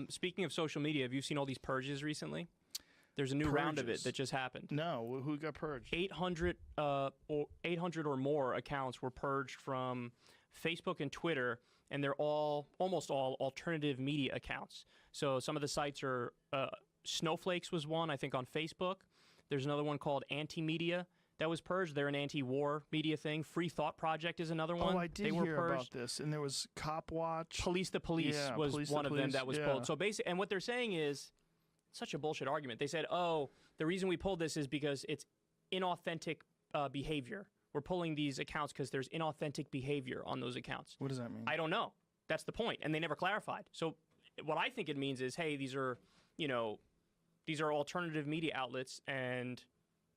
Speaking of social media, have you seen all these purges recently? There's a new round of it that just happened. No, who got purged? 800 or more accounts were purged from Facebook and Twitter, and they're almost all alternative media accounts. So some of the sites are Snowflakes was one, I think, on Facebook. There's another one called Anti-Media that was purged. They're an anti-war media thing. Free Thought Project is another one. Oh, I did hear about this. And there was Cop Watch. Police the Police was one of them that was pulled. So basically, and what they're saying is such a bullshit argument. They said, oh, the reason we pulled this is because it's inauthentic behavior. We're pulling these accounts because there's inauthentic behavior on those accounts. What does that mean? I don't know. That's the point. And they never clarified. So what I think it means is, hey, these are alternative media outlets, and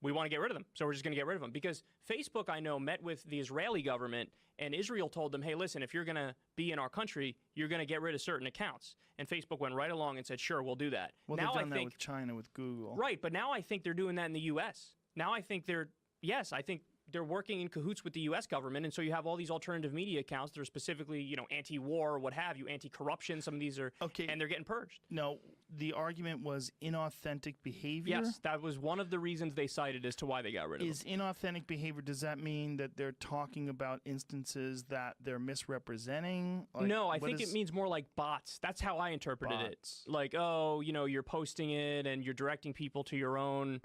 we want to get rid of them. So we're just going to get rid of them. Because Facebook, I know, met with the Israeli government, and Israel told them, hey, listen, if you're going to be in our country, you're going to get rid of certain accounts. And Facebook went right along and said, sure, we'll do that. Well, now they've done that with China, with Google. Right, but now I think they're doing that in the U.S. Now I think they're working in cahoots with the U.S. government, and so you have all these alternative media accounts that are specifically, anti-war or what have you, anti-corruption. Some of these are, and they're getting purged. No, the argument was inauthentic behavior? Yes, that was one of the reasons they cited as to why they got rid of them. Is inauthentic behavior, does that mean that they're talking about instances that they're misrepresenting? No, I think it means more like bots. That's how I interpreted it. Like, you're posting it and you're directing people to your own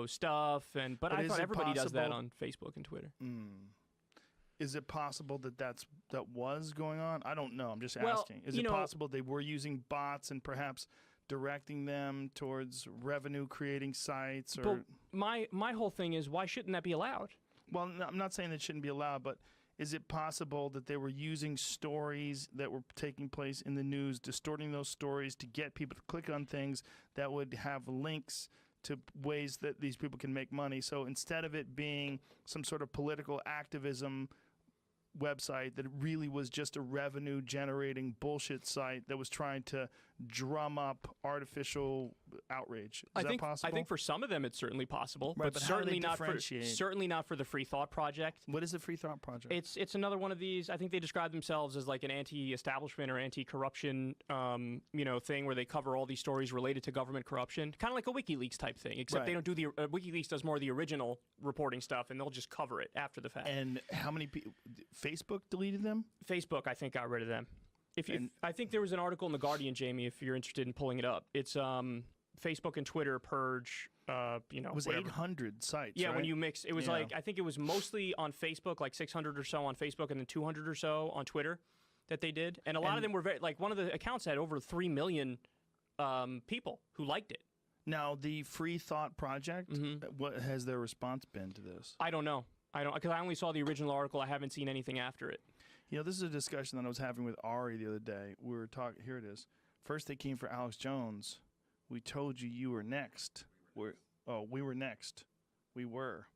stuff, but I thought everybody does that on Facebook and Twitter. Is it possible that was going on? I don't know. I'm just asking. Is it possible they were using bots and perhaps directing them towards revenue-creating sites? Or my whole thing is, why shouldn't that be allowed? Well, I'm not saying that shouldn't be allowed, but is it possible that they were using stories that were taking place in the news, distorting those stories to get people to click on things that would have links to ways that these people can make money? So instead of it being some sort of political activism website, that really was just a revenue-generating bullshit site that was trying to drum up artificial outrage. Is that possible? I think for some of them it's certainly possible, right, but certainly not for the Free Thought Project. What is the Free Thought Project? It's another one of these. I think they describe themselves as like an anti-establishment or anti-corruption, thing where they cover all these stories related to government corruption, kind of like a WikiLeaks type thing. Except they don't do WikiLeaks does more of the original reporting stuff, and they'll just cover it after the fact. And how many people? Facebook deleted them? Facebook, I think, got rid of them. I think there was an article in The Guardian, Jamie, if you're interested in pulling it up. It's Facebook and Twitter purge, It was 800 sites, yeah, right? when you mix, it was I think it was mostly on Facebook, like 600 or so on Facebook, and then 200 or so on Twitter that they did. And a lot of them were one of the accounts had over 3 million people who liked it. Now, the Free Thought Project, what has their response been to this? I don't know. Because I only saw the original article. I haven't seen anything after it. This is a discussion that I was having with Ari the other day. We were talking. Here it is. First, they came for Alex Jones. We told you were next. We were next. We were.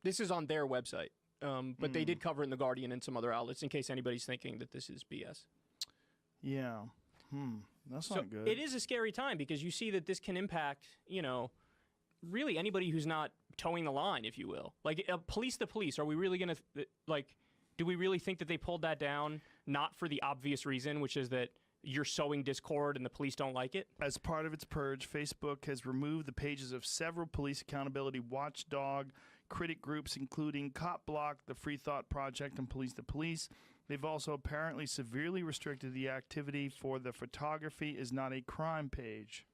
This is on their website, but they did cover it in The Guardian and some other outlets in case anybody's thinking that this is BS. Yeah. That's not good. It is a scary time because you see that this can impact, really anybody who's not towing the line, if you will. Like, police the police. Are we really going to, do we really think that they pulled that down not for the obvious reason, which is that you're sowing discord and the police don't like it? As part of its purge, Facebook has removed the pages of several police accountability watchdog critic groups, including Cop Block, the Free Thought Project, and Police the Police. They've also apparently severely restricted the activity for the photography is not a crime page.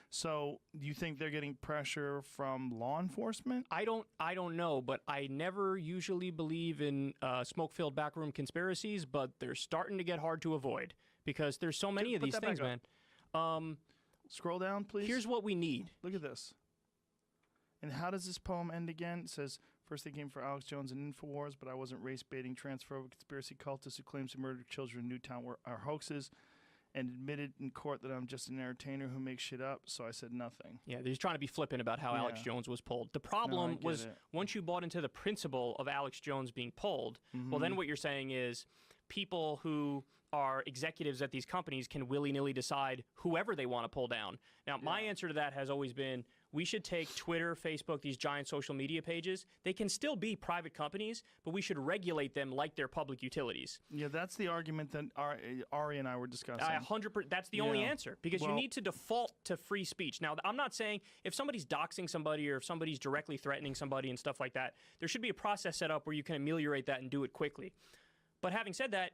So, do you think they're getting pressure from law enforcement? I don't know, but I never usually believe in smoke-filled backroom conspiracies, but they're starting to get hard to avoid because there's so many of these things, man. Scroll down, please. Here's what we need. Look at this. And how does this poem end again? It says, first they came for Alex Jones and InfoWars, but I wasn't race-baiting, transphobic conspiracy cultists who claims to murder children in Newtown are hoaxes, and admitted in court that I'm just an entertainer who makes shit up, so I said nothing. Yeah, they're just trying to be flippant about how Alex Jones was pulled. The problem was once you bought into the principle of Alex Jones being pulled, well, then what you're saying is people who are executives at these companies can willy-nilly decide whoever they want to pull down. Now, my answer to that has always been, we should take Twitter, Facebook, these giant social media pages. They can still be private companies, but we should regulate them like they're public utilities. Yeah, that's the argument that Ari and I were discussing. 100%. That's the only answer, because you need to default to free speech. Now, I'm not saying if somebody's doxing somebody or if somebody's directly threatening somebody and stuff like that, there should be a process set up where you can ameliorate that and do it quickly. But having said that,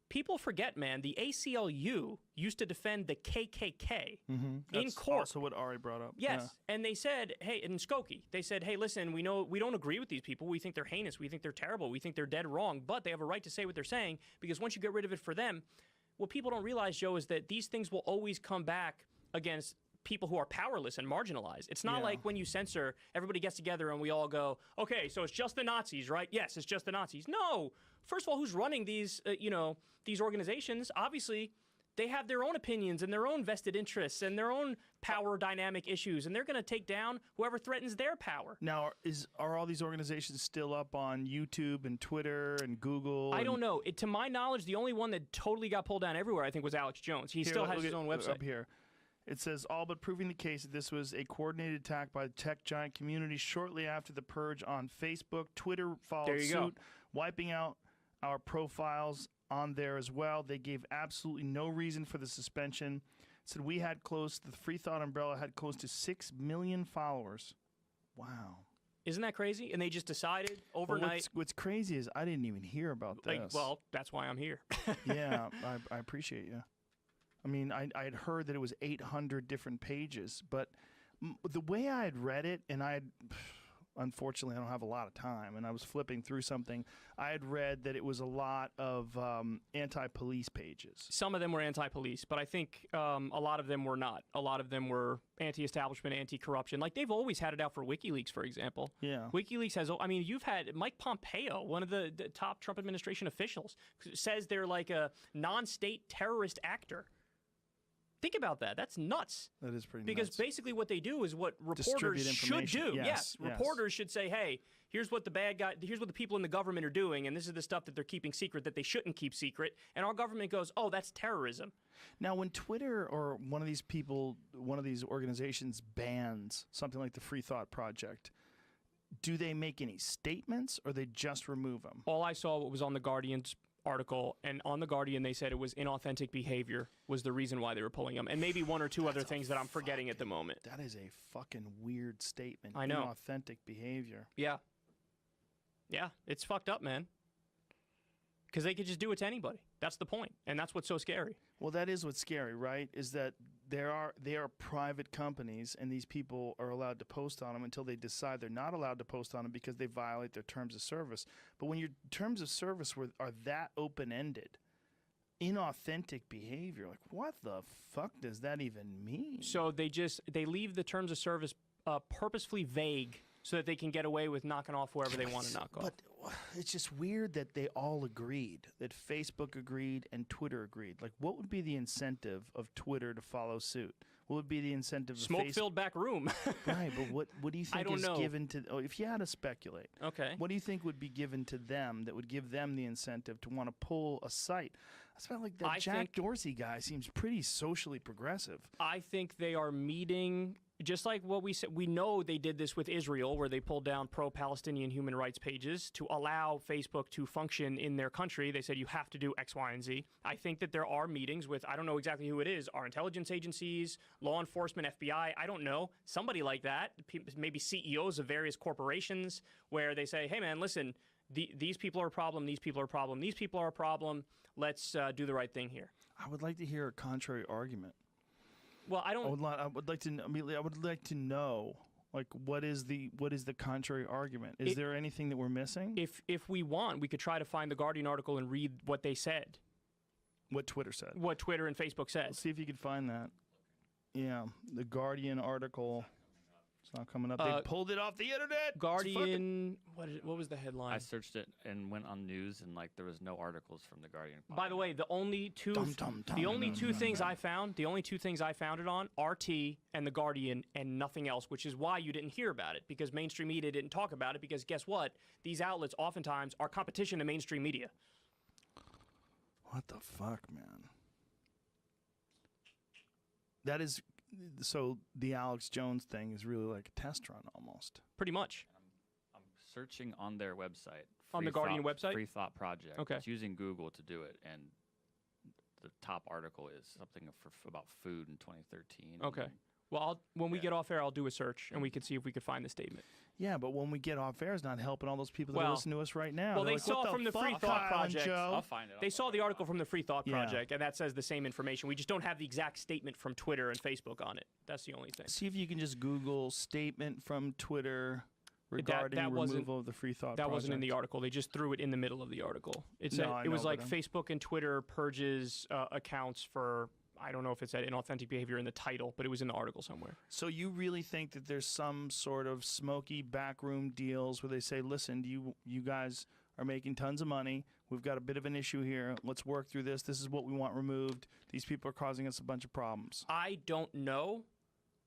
people forget, man, the ACLU used to defend the KKK in That's court. also what Ari brought up. Yes, and they said, hey, in Skokie, they said, hey, listen, we know we don't agree with these people. We think they're heinous. We think they're terrible. We think they're dead wrong. But they have a right to say what they're saying, because once you get rid of it for them, what people don't realize, Joe, is that these things will always come back against people who are powerless and marginalized. It's not like when you censor, everybody gets together and we all go, okay, so it's just the Nazis, right? Yes, it's just the Nazis. No. First of all, who's running these, these organizations? Obviously, they have their own opinions and their own vested interests and their own power dynamic issues, and they're going to take down whoever threatens their power. Now, are all these organizations still up on YouTube and Twitter and Google? I don't know. To my knowledge, the only one that totally got pulled down everywhere, I think, was Alex Jones. He still has his own website. Up here. It says, all but proving the case that this was a coordinated attack by the tech giant community shortly after the purge on Facebook. Twitter followed suit, wiping out our profiles on there as well. They gave absolutely no reason for the suspension. Said the Free Thought umbrella had close to 6 million followers. Wow. Isn't that crazy? And they just decided overnight. What's crazy is I didn't even hear about this. Well, that's why I'm here. Yeah, I appreciate you. I mean, I had heard that it was 800 different pages, but the way I had read it, and unfortunately, I don't have a lot of time, and I was flipping through something. I had read that it was a lot of anti-police pages. Some of them were anti-police, but I think a lot of them were not. A lot of them were anti-establishment, anti-corruption. Like, they've always had it out for WikiLeaks, for example. Yeah. WikiLeaks has, you've had Mike Pompeo, one of the top Trump administration officials, says they're like a non-state terrorist actor. Think about that. That's nuts. That is pretty nuts. Because basically what they do is what reporters should do. Yes. Reporters should say, hey, here's what here's what the people in the government are doing, and this is the stuff that they're keeping secret that they shouldn't keep secret. And our government goes, oh, that's terrorism. Now, when Twitter or one of these organizations bans something like the Free Thought Project, do they make any statements or they just remove them? All I saw was on the Guardian's article, and on the Guardian they said it was inauthentic behavior was the reason why they were pulling them, and maybe one or two other things that I'm forgetting at the moment. That is a fucking weird statement. I know. Inauthentic behavior. Yeah, it's fucked up, man. Because they could just do it to anybody. That's the point, and that's what's so scary. Well, that is what's scary, right? Is that they are private companies, and these people are allowed to post on them until they decide they're not allowed to post on them because they violate their terms of service. But when your terms of service are that open-ended, inauthentic behavior, like what the fuck does that even mean? So they leave the terms of service purposefully vague so that they can get away with knocking off whoever they want to knock off. But it's just weird that they all agreed, that Facebook agreed and Twitter agreed. Like, what would be the incentive of Twitter to follow suit? What would be the incentive of Smoke-filled back room. Right, but what do you think given to... Oh, if you had to speculate, okay, what do you think would be given to them that would give them the incentive to want to pull a site? I felt like that Jack Dorsey guy seems pretty socially progressive. I think they are meeting... Just like what we said, we know they did this with Israel, where they pulled down pro-Palestinian human rights pages to allow Facebook to function in their country. They said you have to do X, Y, and Z. I think that there are meetings with, I don't know exactly who it is, our intelligence agencies, law enforcement, FBI, I don't know, somebody like that, maybe CEOs of various corporations, where they say, hey man, listen, these people are a problem, these people are a problem, these people are a problem, let's do the right thing here. I would like to hear a contrary argument. Well, I don't. I would like to know, like, what is the contrary argument? Is there anything that we're missing? If we want, we could try to find the Guardian article and read what they said. What Twitter said. What Twitter and Facebook said. Let's see if you could find that. Yeah, the Guardian article. It's not coming up. They pulled it off the internet. Guardian. What was the headline? I searched it and went on news, and there was no articles from the Guardian. By the way, the only two things I found it on, RT and the Guardian, and nothing else. Which is why you didn't hear about it, because mainstream media didn't talk about it. Because guess what? These outlets oftentimes are competition to mainstream media. What the fuck, man? That is So the Alex Jones thing is really like a test run almost. Pretty much. I'm searching on their website. On the Guardian website? Free Thought Project. Okay. It's using Google to do it, and the top article is something about food in 2013. Okay. and Well, when we get off air, I'll do a search, and we can see if we could find the statement. Yeah, but when we get off air, it's not helping all those people that Well- listen to us right now. well, They're they like, saw "What from the Free fuck, Thought Kyle and Project- Joe?" I'll find it. They saw the article from the Free Thought Yeah. Project, and that says the same information. We just don't have the exact statement from Twitter and Facebook on it. That's the only thing. See if you can just Google statement from Twitter regarding that wasn't- removal of the Free Thought That Project. wasn't in the article. They just threw it in the middle of the article. It said No, I it was know, like but Facebook and Twitter purges accounts for. I don't know if it said inauthentic behavior in the title, but it was in the article somewhere. So you really think that there's some sort of smoky backroom deals where they say, listen, you guys are making tons of money. We've got a bit of an issue here. Let's work through this. This is what we want removed. These people are causing us a bunch of problems. I don't know,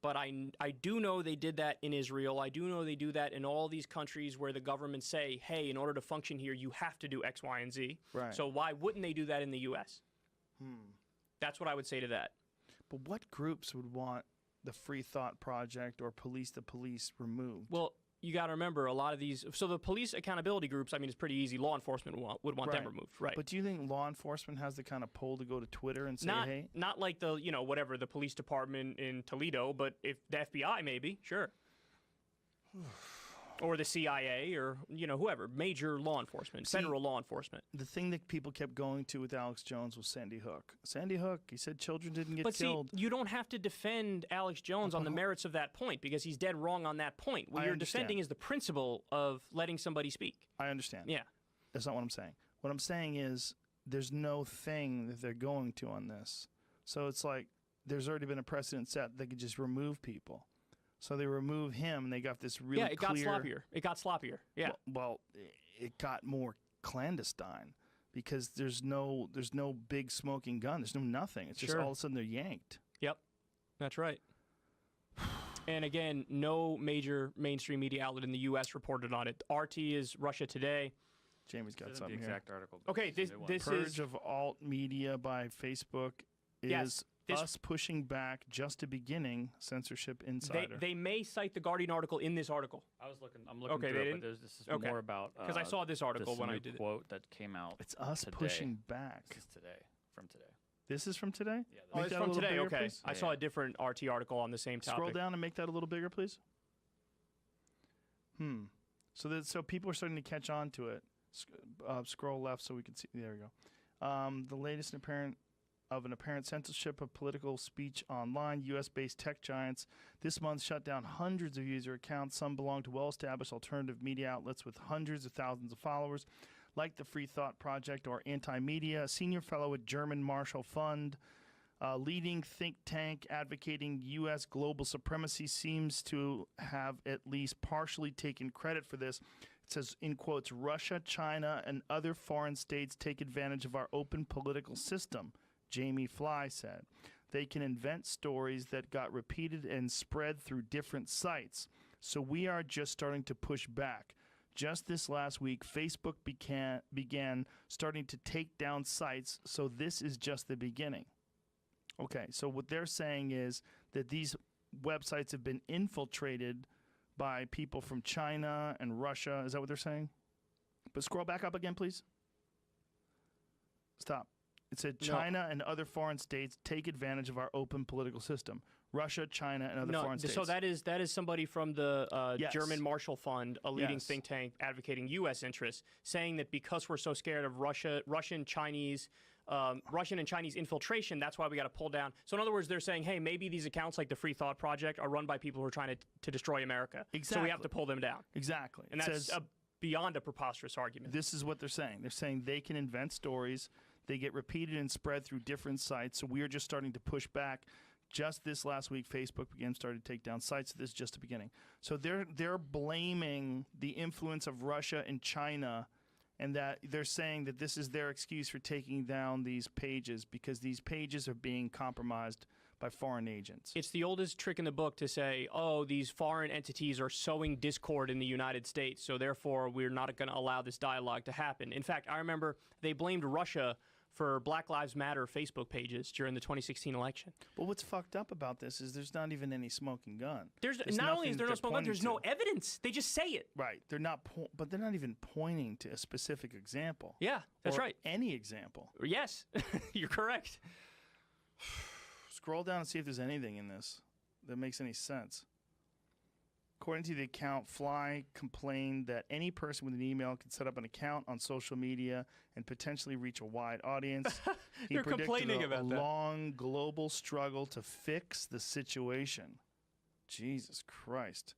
but I do know they did that in Israel. I do know they do that in all these countries where the government say, hey, in order to function here, you have to do X, Y, and Z. Right. So why wouldn't they do that in the U.S.? That's what I would say to that. But what groups would want the Free Thought Project or Police the Police removed? Well, you got to remember a lot of these. So the police accountability groups, I mean, it's pretty easy. Law enforcement would want them Right. removed, right? But do you think law enforcement has the kind of pull to go to Twitter and say, hey? Not like the whatever the police department in Toledo, but if the FBI maybe, sure. Or the CIA, or whoever, major law enforcement, See, federal law enforcement. The thing that people kept going to with Alex Jones was Sandy Hook. Sandy Hook, he said children didn't get But killed. see, you don't have to defend Alex Jones on the merits of that point because he's dead wrong on that point. What I you're understand. defending is the principle of letting somebody speak. I understand. Yeah. That's not what I'm saying. What I'm saying is there's no thing that they're going to on this. So it's like there's already been a precedent set. They could just remove people. So they remove him, and they got this really Yeah, it got sloppier. It got sloppier. Yeah. Well, it got more clandestine because there's no big smoking gun. There's no nothing. It's just Sure. all of a sudden they're yanked. Yep. That's right. And again, no major mainstream media outlet in the U.S. reported on it. RT is Russia Today. Jamie's got This isn't something the here. exact article. but Okay, it's a this new one. this Purge is of alt media by Facebook is Yes, this- us pushing back just a beginning. Censorship they, Insider. they may cite the Guardian article in this article I'm looking Okay, through they it, but didn't? this is Okay. more about because I saw this article when I did it. quote that came out. It's us today. pushing back. This is today, from today. This is from today? Yeah, Oh, Make it's that a from little today. bigger, Okay, please. I saw a different RT article on the same topic. Scroll down and make that a little bigger, please. So people are starting to catch on to it. Scroll left so we can see. There we go. The latest an apparent censorship of political speech online. U.S.-based tech giants this month shut down hundreds of user accounts. Some belong to well-established alternative media outlets with hundreds of thousands of followers, like the Free Thought Project or Anti-Media. A senior fellow at German Marshall Fund, leading think tank advocating U.S. global supremacy, seems to have at least partially taken credit for this. It says, in quotes, Russia, China, and other foreign states take advantage of our open political system, Jamie Fly said. They can invent stories that got repeated and spread through different sites. So we are just starting to push back. Just this last week, Facebook began starting to take down sites, so this is just the beginning. Okay, so what they're saying is that these websites have been infiltrated by people from China and Russia. Is that what they're saying? But scroll back up again, please. Stop. It said No. China and other foreign states take advantage of our open political system. Russia, China, and other foreign states. So that is somebody from the Yes. German Marshall Fund, a leading Yes. think tank advocating U.S. interests, saying that because we're so scared of Russian and Chinese infiltration, that's why we got to pull down. So in other words, they're saying, hey, maybe these accounts like the Free Thought Project are run by people who are trying to destroy America. So we have Exactly. to pull them down. Exactly. And It that's says, beyond a preposterous argument. this is what they're saying. They're saying they can invent stories. They get repeated and spread through different sites. So we are just starting to push back. Just this last week, Facebook started to take down sites. This is just the beginning. So they're blaming the influence of Russia and China, and that they're saying that this is their excuse for taking down these pages because these pages are being compromised by foreign agents. It's the oldest trick in the book to say, oh, these foreign entities are sowing discord in the United States, so therefore we're not going to allow this dialogue to happen. In fact, I remember they blamed Russia for Black Lives Matter Facebook pages during the 2016 election. But what's fucked up about this is there's not even any smoking gun. There's not nothing only is there no they're smoke gun, there's no pointing evidence. They just say it. Right. They're not, but they're not even pointing to a specific example. Yeah, that's or right. Any example. Yes, you're correct. Scroll down and see if there's anything in this that makes any sense. According to the account, Fly complained that any person with an email can set up an account on social media and potentially reach a wide audience. He You're predicted complaining a about that. long global struggle to fix the situation. Jesus Christ.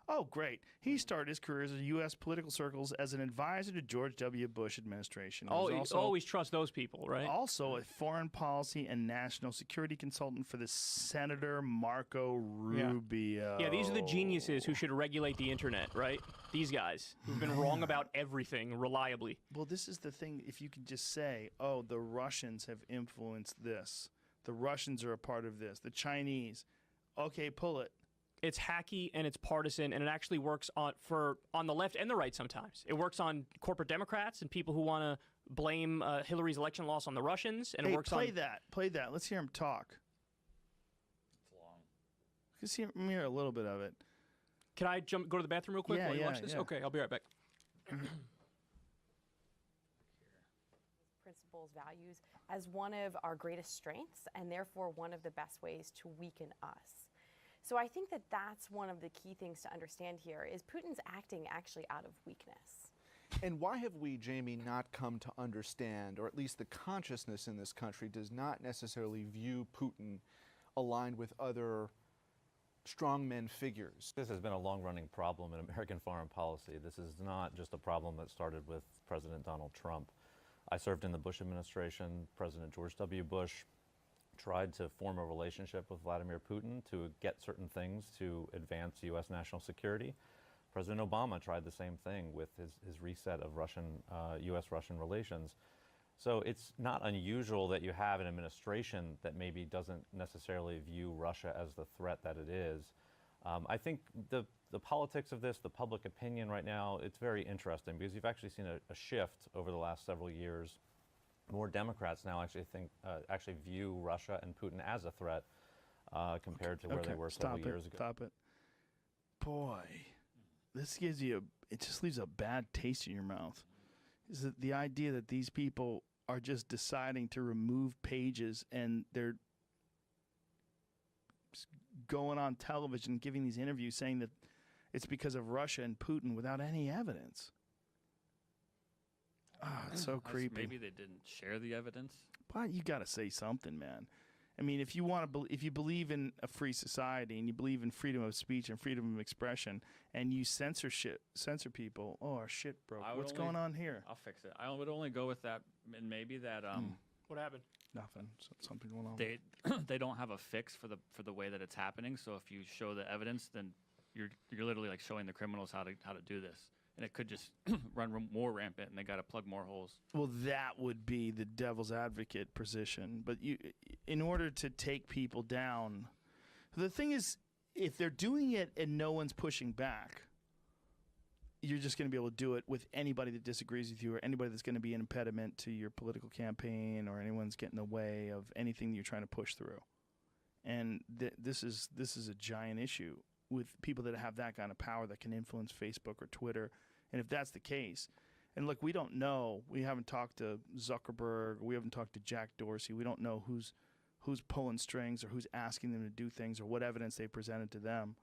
Oh, great. He started his career in U.S. political circles as an advisor to George W. Bush administration. He was You also always trust those people, right? also a foreign policy and national security consultant for the Senator Marco Rubio. Yeah, these are the geniuses who should regulate the internet, right? These guys who've been wrong about everything reliably. Well, this is the thing. If you could just say, oh, the Russians have influenced this. The Russians are a part of this. The Chinese. Okay, pull it. It's hacky and it's partisan, and it actually works on the left and the right sometimes. It works on corporate Democrats and people who want to blame Hillary's election loss on the Russians, and Hey, it works play on that. Play that. Let's hear him talk. It's long. Let's hear a little bit of it. Can I go to the bathroom real quick while you Yeah, watch this? yeah. Okay, I'll be right back. Principles, values as one of our greatest strengths, and therefore one of the best ways to weaken us. So I think that that's one of the key things to understand here is Putin's acting actually out of weakness. And why have we, Jamie, not come to understand, or at least the consciousness in this country does not necessarily view Putin aligned with other strongmen figures? This has been a long-running problem in American foreign policy. This is not just a problem that started with President Donald Trump. I served in the Bush administration. President George W. Bush tried to form a relationship with Vladimir Putin to get certain things to advance U.S. national security. President Obama tried the same thing with his reset of U.S.-Russian relations. So it's not unusual that you have an administration that maybe doesn't necessarily view Russia as the threat that it is. I think the politics of this, the public opinion right now, it's very interesting because you've actually seen a shift over the last several years. More Democrats now actually view Russia and Putin as a threat compared to where they were several years ago. Stop it. Boy, this gives you it just leaves a bad taste in your mouth. Is that the idea that these people are just deciding to remove pages and they're going on television giving these interviews saying that it's because of Russia and Putin without any evidence. It's so creepy. Maybe they didn't share the evidence. But you got to say something, man. I mean, if you want to, if you believe in a free society and you believe in freedom of speech and freedom of expression, and you censor people, oh, our shit broke. What's going on here? I'll fix it. I would only go with that, and maybe that What happened? Nothing. Something going on. they don't have a fix for the way that it's happening. So if you show the evidence, then you're literally like showing the criminals how to do this. And it could just run more rampant, and they got to plug more holes. Well, that would be the devil's advocate position. But in order to take people down, the thing is, if they're doing it and no one's pushing back, you're just going to be able to do it with anybody that disagrees with you or anybody that's going to be an impediment to your political campaign or anyone's getting in the way of anything that you're trying to push through. And this is a giant issue with people that have that kind of power that can influence Facebook or Twitter. And if that's the case, and look, we don't know. We haven't talked to Zuckerberg. We haven't talked to Jack Dorsey. We don't know who's pulling strings or who's asking them to do things or what evidence they presented to them.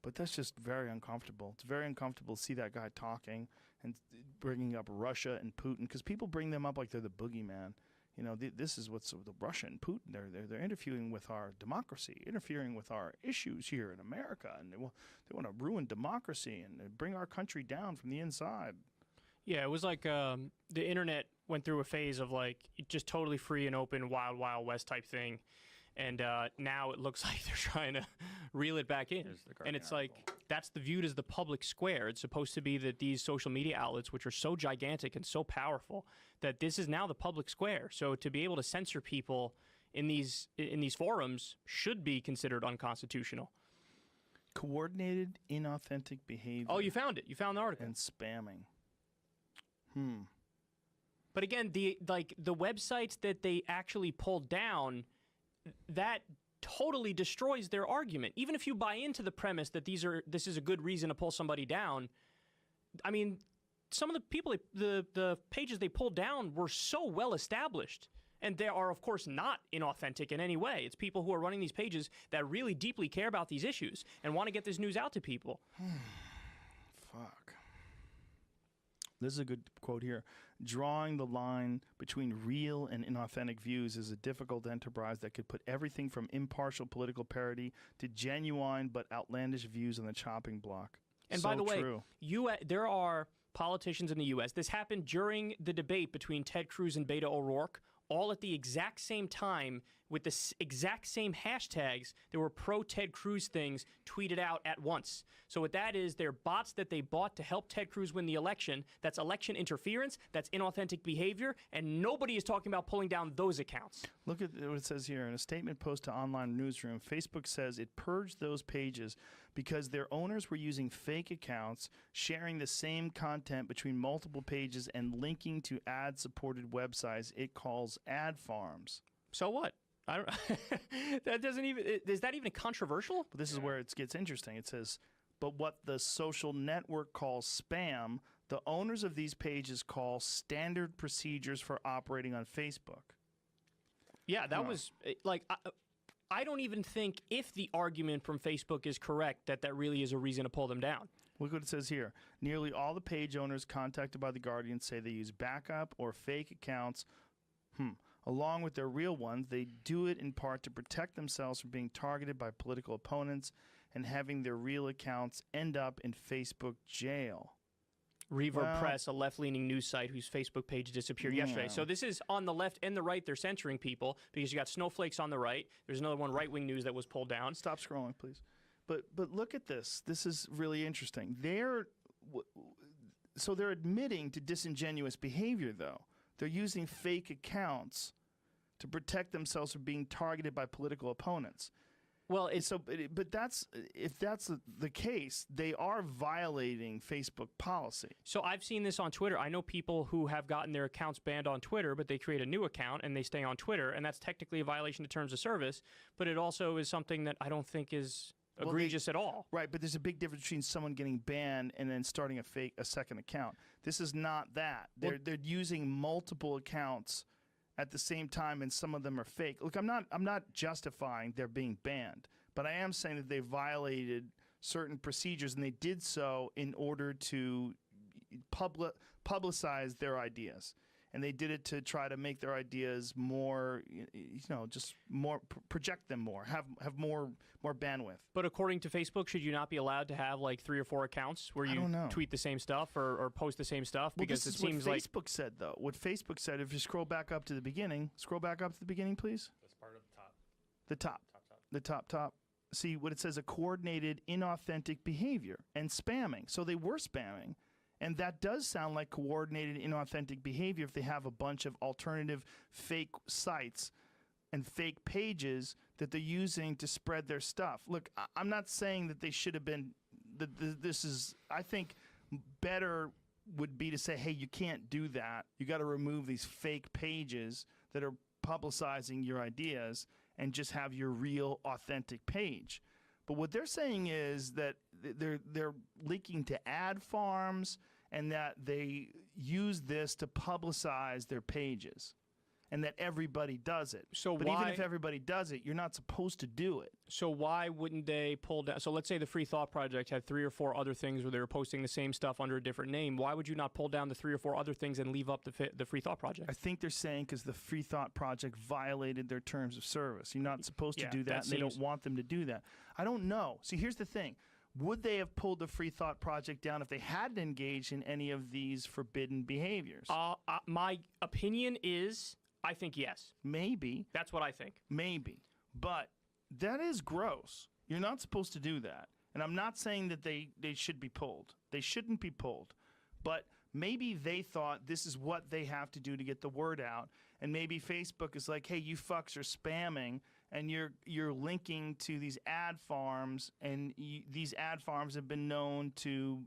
But that's just very uncomfortable. It's very uncomfortable to see that guy talking and bringing up Russia and Putin because people bring them up like they're the boogeyman. You know, this is what's the Russia and Putin. They're interfering with our democracy, interfering with our issues here in America, and they want to ruin democracy and bring our country down from the inside. Yeah, it was like the internet went through a phase of like just totally free and open, wild, wild west type thing. And now it looks like they're trying to reel it back in. And it's like, that's viewed as the public square. It's supposed to be that these social media outlets, which are so gigantic and so powerful, that this is now the public square. So to be able to censor people in these forums should be considered unconstitutional. Coordinated, inauthentic behavior. Oh, you found it. You found the article. And spamming. But again, the websites that they actually pulled down, that totally destroys their argument. Even if you buy into the premise that this is a good reason to pull somebody down, I mean, some of the people, the pages they pulled down were so well established. And they are, of course, not inauthentic in any way. It's people who are running these pages that really deeply care about these issues and want to get this news out to people. Fuck. This is a good quote here. Drawing the line between real and inauthentic views is a difficult enterprise that could put everything from impartial political parody to genuine but outlandish views on the chopping block. And so by the way, true. There are politicians in the U.S. This happened during the debate between Ted Cruz and Beto O'Rourke, all at the exact same time with the exact same hashtags. There were pro-Ted Cruz things tweeted out at once. So what that is, they're bots that they bought to help Ted Cruz win the election. That's election interference. That's inauthentic behavior. And nobody is talking about pulling down those accounts. Look at what it says here. In a statement post to Online Newsroom, Facebook says it purged those pages because their owners were using fake accounts, sharing the same content between multiple pages, and linking to ad-supported websites it calls ad farms. So what? I don't. That doesn't even. Is that even controversial? But this is where it gets interesting. It says, but what the social network calls spam, the owners of these pages call standard procedures for operating on Facebook. Yeah, that was like. I don't even think if the argument from Facebook is correct that really is a reason to pull them down. Look what it says here. Nearly all the page owners contacted by The Guardian say they use backup or fake accounts. Along with their real ones, they do it in part to protect themselves from being targeted by political opponents and having their real accounts end up in Facebook jail. Reverb Press, a left-leaning news site whose Facebook page disappeared yesterday. So this is on the left and the right. They're censoring people because you got snowflakes on the right. There's another one, right-wing news, that was pulled down. Stop scrolling, please. But look at this. This is really interesting. So they're admitting to disingenuous behavior, though. They're using fake accounts to protect themselves from being targeted by political opponents. Well, but if that's the case, they are violating Facebook policy. So I've seen this on Twitter. I know people who have gotten their accounts banned on Twitter, but they create a new account and they stay on Twitter, and that's technically a violation of terms of service. But it also is something that I don't think is egregious at all. Right, but there's a big difference between someone getting banned and then starting a second account. This is not that. They're using multiple accounts at the same time, and some of them are fake. Look, I'm not justifying their being banned, but I am saying that they violated certain procedures, and they did so in order to publicize their ideas. And they did it to try to make their ideas more, just more, project them more, have more bandwidth. But according to Facebook, should you not be allowed to have like 3 or 4 accounts where you tweet the same stuff or post the same stuff? Well, because this it is seems what like Facebook said, though. What Facebook said, if you scroll back up to the beginning, please. That's part of the top. The top. The top. See what it says: a coordinated, inauthentic behavior and spamming. So they were spamming. And that does sound like coordinated, inauthentic behavior if they have a bunch of alternative fake sites and fake pages that they're using to spread their stuff. Look, I'm not saying that they should have been I think better would be to say, hey, you can't do that. You got to remove these fake pages that are publicizing your ideas and just have your real, authentic page. But what they're saying is that they're linking to ad farms and that they use this to publicize their pages and that everybody does it. But even if everybody does it, you're not supposed to do it. So why wouldn't they pull down? So let's say the Free Thought Project had 3 or 4 other things where they were posting the same stuff under a different name. Why would you not pull down the 3 or 4 other things and leave up the Free Thought Project? I think they're saying because the Free Thought Project violated their terms of service. You're not supposed to do that, and they don't want them to do that. I don't know. See, here's the thing. Would they have pulled the Free Thought Project down if they hadn't engaged in any of these forbidden behaviors? My opinion is, I think yes. Maybe. That's what I think. Maybe. But that is gross. You're not supposed to do that. And I'm not saying that they should be pulled. They shouldn't be pulled. But maybe they thought this is what they have to do to get the word out. and maybe Facebook is like, hey, you fucks are spamming, and you're linking to these ad farms, and these ad farms have been known to,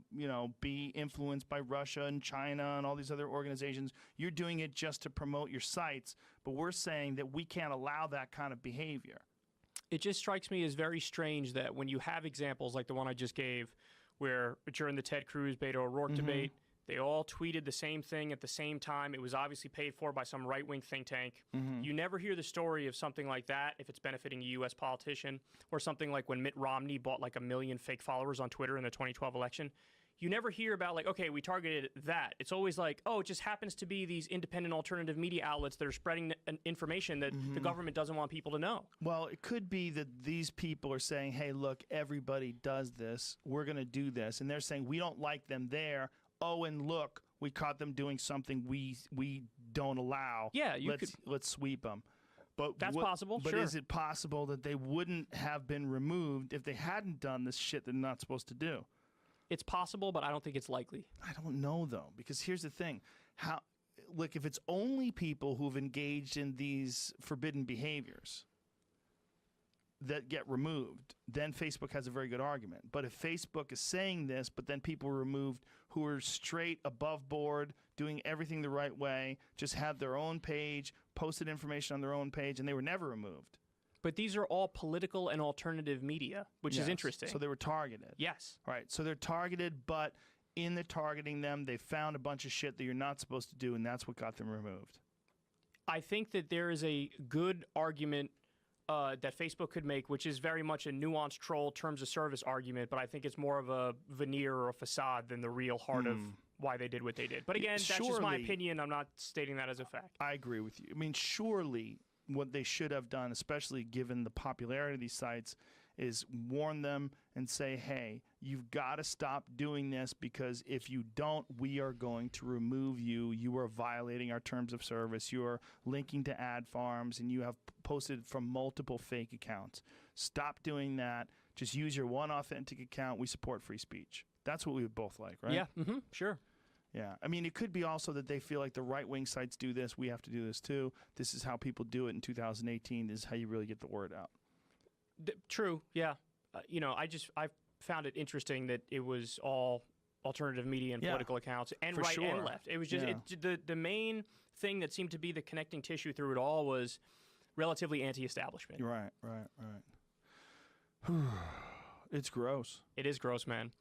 be influenced by Russia and China and all these other organizations. You're doing it just to promote your sites, but we're saying that we can't allow that kind of behavior. It just strikes me as very strange that when you have examples like the one I just gave, where during the Ted Cruz Beto O'Rourke debate, they all tweeted the same thing at the same time. It was obviously paid for by some right-wing think tank. You never hear the story of something like that if it's benefiting a U.S. politician, or something like when Mitt Romney bought like 1 million fake followers on Twitter in the 2012 election. You never hear about like, okay, we targeted that. It's always like, oh, it just happens to be these independent alternative media outlets that are spreading information that the government doesn't want people to know. Well, it could be that these people are saying, hey, look, everybody does this. We're going to do this. And they're saying, we don't like them there. Oh, and look, we caught them doing something we don't allow. Yeah, let's sweep them. But that's possible. But sure. Is it possible that they wouldn't have been removed if they hadn't done this shit they're not supposed to do? It's possible, but I don't think it's likely. I don't know, though, because here's the thing. If it's only people who've engaged in these forbidden behaviors that get removed, then Facebook has a very good argument. But if Facebook is saying this, but then people are removed who are straight above board, doing everything the right way, just have their own page, posted information on their own page, and they were never removed. But these are all political and alternative media, which is interesting. So they were targeted. Yes. Right. So they're targeted, but in the targeting them, they found a bunch of shit that you're not supposed to do, and that's what got them removed. I think that there is a good argument that Facebook could make, which is very much a nuanced troll terms of service argument, but I think it's more of a veneer or a facade than the real heart of why they did what they did. But again, that's just my opinion. I'm not stating that as a fact. I agree with you. I mean, surely what they should have done, especially given the popularity of these sites, is warn them and say, hey, you've got to stop doing this, because if you don't, we are going to remove you. You are violating our terms of service. You are linking to ad farms, and you have posted from multiple fake accounts. Stop doing that. Just use your one authentic account. We support free speech. That's what we would both like, right? Yeah, sure. Yeah. I mean, it could be also that they feel like the right-wing sites do this. We have to do this too. This is how people do it in 2018. This is how you really get the word out. True. Yeah. I found it interesting that it was all alternative media and political accounts, and for right sure. and left. It was just the main thing that seemed to be the connecting tissue through it all was relatively anti-establishment. Right. It's gross. It is gross, man.